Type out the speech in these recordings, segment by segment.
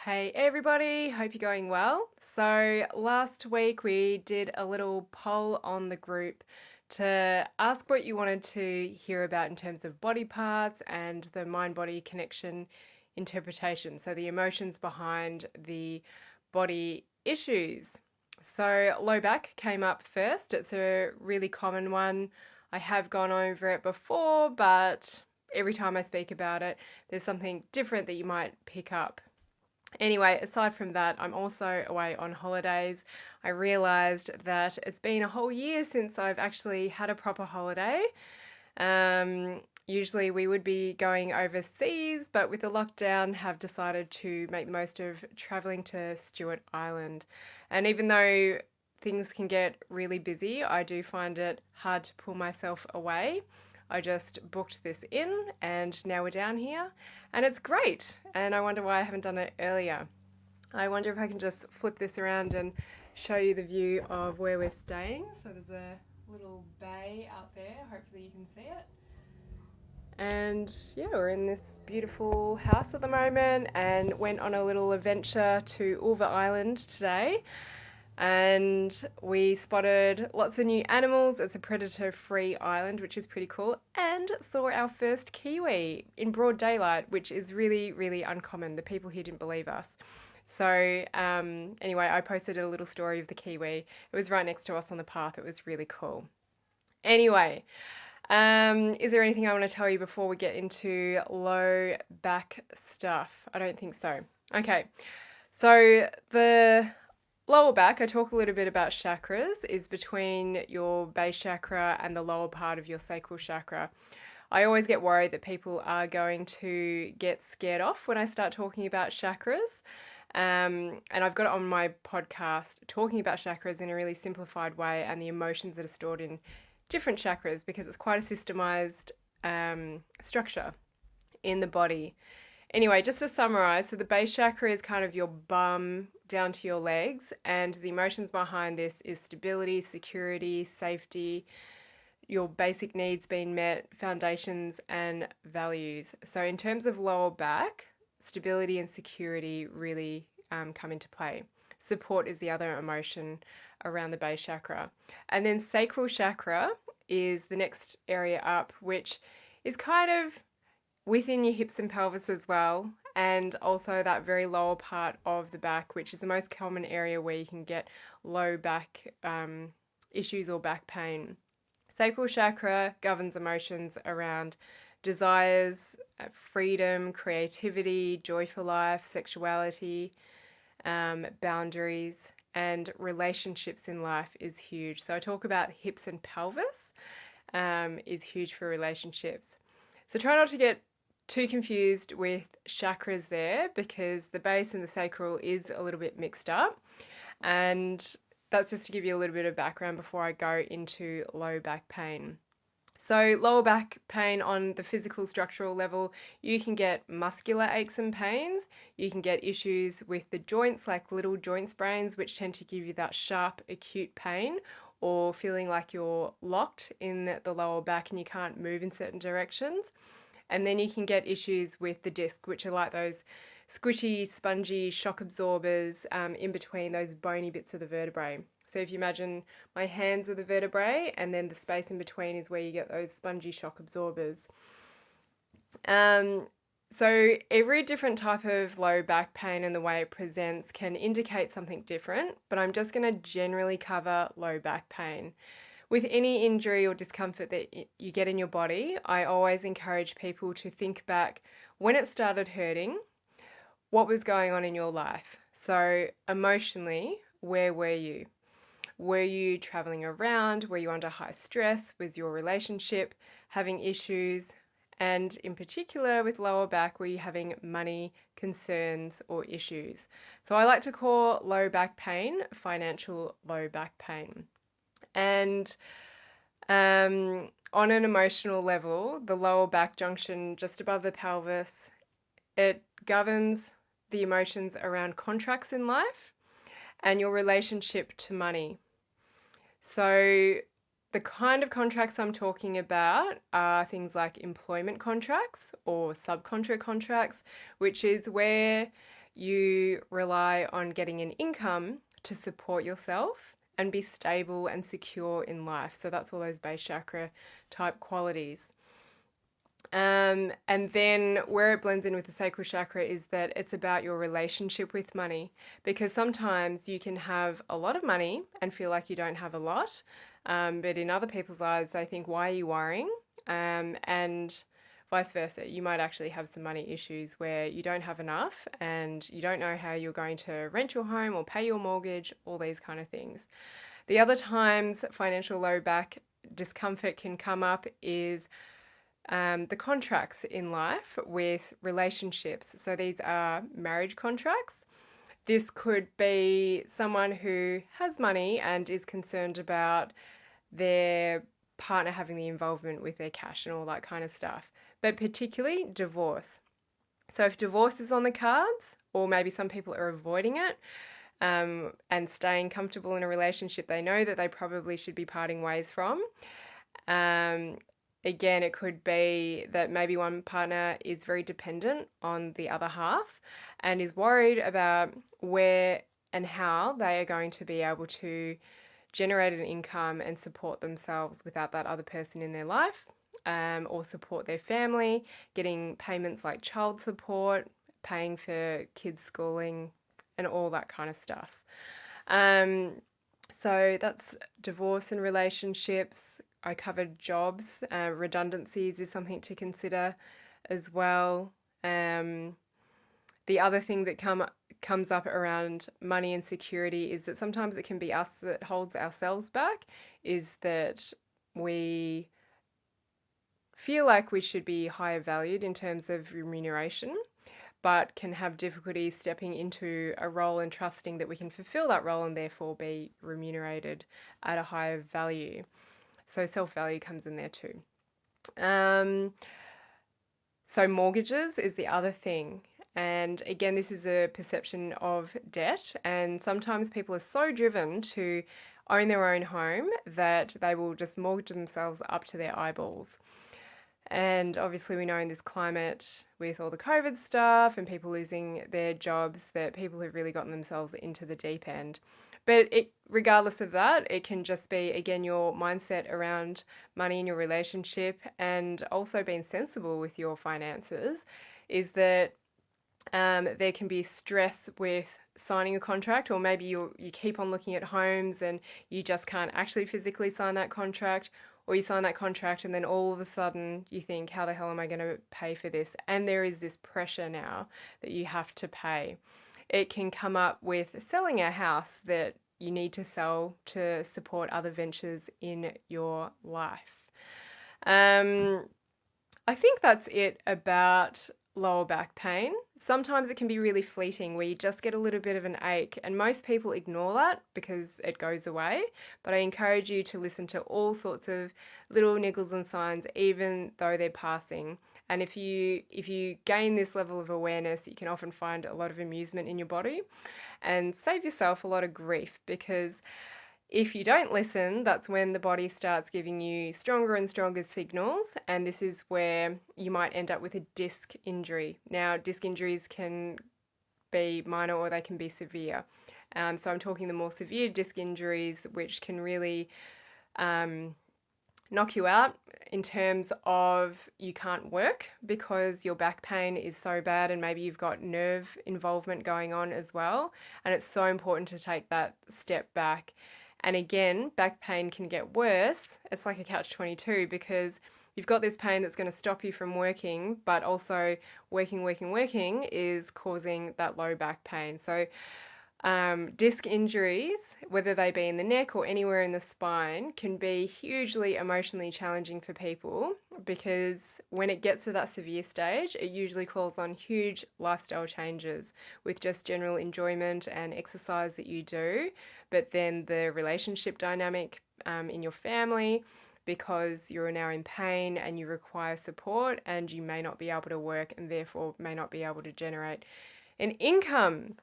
Hey everybody, hope you're going well. So, last week we did a little poll on the group to ask what you wanted to hear about in terms of body parts and the mind body connection interpretation. So, the emotions behind the body issues. So, low back came up first. It's a really common one. I have gone over it before, but every time I speak about it, there's something different that you might pick up. Anyway, aside from that, I'm also away on holidays. I realised that it's been a whole year since I've actually had a proper holiday. Usually we would be going overseas, but with the lockdown, have decided to make the most of travelling to Stewart Island. And even though things can get really busy, I do find it hard to pull myself away. I just booked this in and now we're down here and it's great. And I wonder why I haven't done it earlier. I wonder if I can just flip this around and show you the view of where we're staying. So there's a little bay out there. Hopefully you can see it. And yeah, we're in this beautiful house at the moment and went on a little adventure to Ulva Island today. And we spotted lots of new animals. It's a predator-free island, which is pretty cool, and saw our first kiwi in broad daylight, which is really, really uncommon. The people here didn't believe us. So anyway, I posted a little story of the kiwi. It was right next to us on the path. It was really cool. Anyway, is there anything I want to tell you before we get into low back stuff? I don't think so. Okay, so the lower back, I talk a little bit about chakras, is between your base chakra and the lower part of your sacral chakra. I always get worried that people are going to get scared off when I start talking about chakras. And I've got it on my podcast talking about chakras in a really simplified way and the emotions that are stored in different chakras because it's quite a systemized structure in the body. Anyway, just to summarize, so the base chakra is kind of your bum down to your legs, and the emotions behind this is stability, security, safety, your basic needs being met, foundations, and values. So, in terms of lower back, stability and security really come into play. Support is the other emotion around the base chakra. And then sacral chakra is the next area up, which is kind of within your hips and pelvis as well, and also that very lower part of the back, which is the most common area where you can get low back issues or back pain. Sacral chakra governs emotions around desires, freedom, creativity, joy for life, sexuality, boundaries, and relationships in life is huge. So I talk about hips and pelvis is huge for relationships. So try not to get too confused with chakras there because the base and the sacral is a little bit mixed up. And that's just to give you a little bit of background before I go into low back pain. So lower back pain on the physical structural level, you can get muscular aches and pains. You can get issues with the joints like little joint sprains, which tend to give you that sharp acute pain or feeling like you're locked in the lower back and you can't move in certain directions. And then you can get issues with the disc, which are like those squishy, spongy shock absorbers in between those bony bits of the vertebrae. So if you imagine my hands are the vertebrae and then the space in between is where you get those spongy shock absorbers. So every different type of low back pain and the way it presents can indicate something different, but I'm just going to generally cover low back pain. With any injury or discomfort that you get in your body, I always encourage people to think back when it started hurting, what was going on in your life. So emotionally, where were you? Were you traveling around? Were you under high stress? Was your relationship having issues? And in particular with lower back, were you having money concerns or issues? So I like to call low back pain financial low back pain. And on an emotional level, the lower back junction just above the pelvis, it governs the emotions around contracts in life and your relationship to money. So the kind of contracts I'm talking about are things like employment contracts or subcontract contracts, which is where you rely on getting an income to support yourself and be stable and secure in life. So that's all those base chakra type qualities. And then where it blends in with the sacral chakra is that it's about your relationship with money, because sometimes you can have a lot of money and feel like you don't have a lot, but in other people's eyes, they think, why are you worrying? And vice versa. You might actually have some money issues where you don't have enough and you don't know how you're going to rent your home or pay your mortgage, all these kind of things. The other times financial low back discomfort can come up is the contracts in life with relationships. So these are marriage contracts. This could be someone who has money and is concerned about their partner having the involvement with their cash and all that kind of stuff, but particularly divorce. So if divorce is on the cards, or maybe some people are avoiding it, and staying comfortable in a relationship they know that they probably should be parting ways from. Again, it could be that maybe one partner is very dependent on the other half and is worried about where and how they are going to be able to generate an income and support themselves without that other person in their life, or support their family, getting payments like child support, paying for kids' schooling, and all that kind of stuff. So that's divorce and relationships. I covered jobs. Redundancies is something to consider as well. The other thing that comes up around money and security is that sometimes it can be us that holds ourselves back, is that we feel like we should be higher valued in terms of remuneration, but can have difficulty stepping into a role and trusting that we can fulfill that role and therefore be remunerated at a higher value. So self-value comes in there too. So mortgages is the other thing. And again, this is a perception of debt. And sometimes people are so driven to own their own home that they will just mortgage themselves up to their eyeballs. And obviously we know in this climate with all the COVID stuff and people losing their jobs that people have really gotten themselves into the deep end. But regardless of that, it can just be, again, your mindset around money in your relationship and also being sensible with your finances, is that there can be stress with signing a contract, or maybe you keep on looking at homes and you just can't actually physically sign that contract, or you sign that contract and then all of a sudden you think, how the hell am I going to pay for this? And there is this pressure now that you have to pay. It can come up with selling a house that you need to sell to support other ventures in your life. I think that's it about lower back pain. Sometimes it can be really fleeting where you just get a little bit of an ache, and most people ignore that because it goes away. But I encourage you to listen to all sorts of little niggles and signs, even though they're passing. And if you gain this level of awareness, you can often find a lot of amusement in your body and save yourself a lot of grief, because if you don't listen, that's when the body starts giving you stronger and stronger signals, and this is where you might end up with a disc injury. Now, disc injuries can be minor or they can be severe. So I'm talking the more severe disc injuries, which can really knock you out in terms of you can't work because your back pain is so bad, and maybe you've got nerve involvement going on as well. And it's so important to take that step back. And again, back pain can get worse. It's like a catch-22, because you've got this pain that's going to stop you from working, but also working is causing that low back pain. So disc injuries, whether they be in the neck or anywhere in the spine, can be hugely emotionally challenging for people, because when it gets to that severe stage, it usually calls on huge lifestyle changes with just general enjoyment and exercise that you do, but then the relationship dynamic in your family, because you're now in pain and you require support, and you may not be able to work and therefore may not be able to generate an income.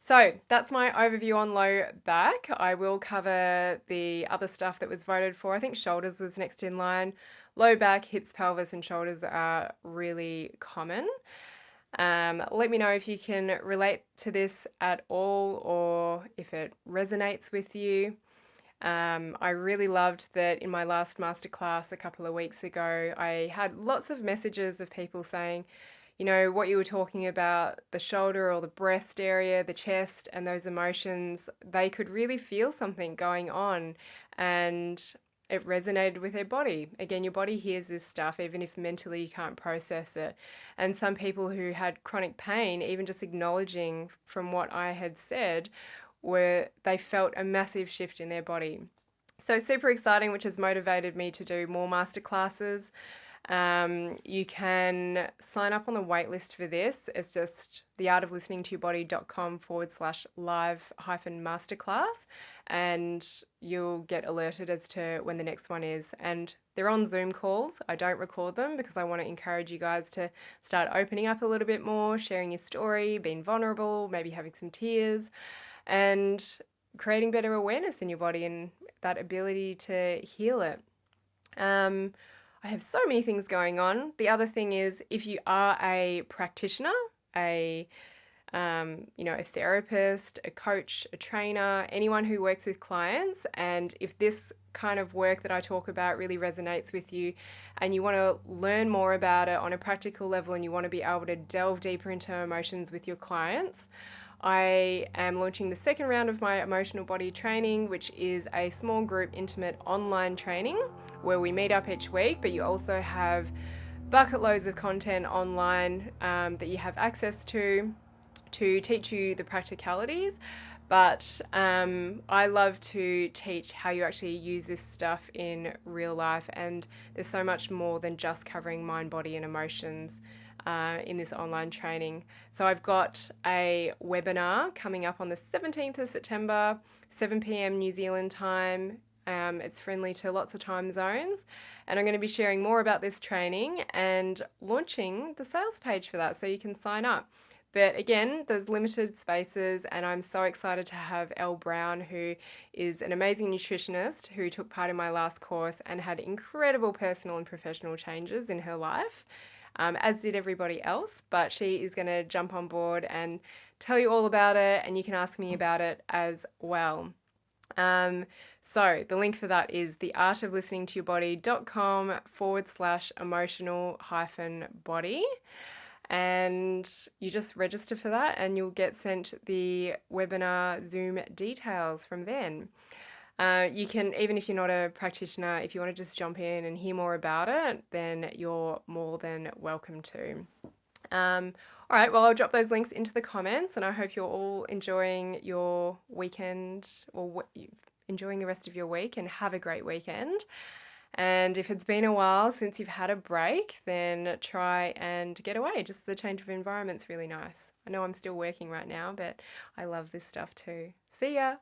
So that's my overview on low back. I will cover the other stuff that was voted for. I think shoulders was next in line. Low back, hips, pelvis, and shoulders are really common. Let me know if you can relate to this at all or if it resonates with you. I really loved that in my last masterclass a couple of weeks ago, I had lots of messages of people saying, you know, what you were talking about, the shoulder or the breast area, the chest, and those emotions, they could really feel something going on and it resonated with their body. Again, your body hears this stuff even if mentally you can't process it. And some people who had chronic pain, even just acknowledging from what I had said, where they felt a massive shift in their body. So super exciting, which has motivated me to do more masterclasses. You can sign up on the waitlist for this. It's just theartoflisteningtoyourbody.com/live masterclass, and you'll get alerted as to when the next one is. And they're on Zoom calls. I don't record them because I want to encourage you guys to start opening up a little bit more, sharing your story, being vulnerable, maybe having some tears, and creating better awareness in your body and that ability to heal it. I have so many things going on. The other thing is, if you are a practitioner, a a therapist, a coach, a trainer, anyone who works with clients, and if this kind of work that I talk about really resonates with you and you want to learn more about it on a practical level and you want to be able to delve deeper into emotions with your clients, I am launching the second round of my emotional body training, which is a small group, intimate online training where we meet up each week, but you also have bucket loads of content online that you have access to teach you the practicalities. But I love to teach how you actually use this stuff in real life, and there's so much more than just covering mind, body, and emotions in this online training. So I've got a webinar coming up on the 17th of September, 7 p.m. New Zealand time. It's friendly to lots of time zones, and I'm going to be sharing more about this training and launching the sales page for that so you can sign up. But again, there's limited spaces, and I'm so excited to have Elle Brown, who is an amazing nutritionist who took part in my last course and had incredible personal and professional changes in her life, as did everybody else. But she is going to jump on board and tell you all about it, and you can ask me about it as well. So the link for that is theartoflisteningtoyourbody.com/emotional-body. And you just register for that and you'll get sent the webinar Zoom details from then. You can, even if you're not a practitioner, if you want to just jump in and hear more about it, then you're more than welcome to. All right, well, I'll drop those links into the comments, and I hope you're all enjoying your weekend, or enjoying the rest of your week, and have a great weekend. And if it's been a while since you've had a break, then try and get away. Just the change of environment's really nice. I know I'm still working right now, but I love this stuff too. See ya!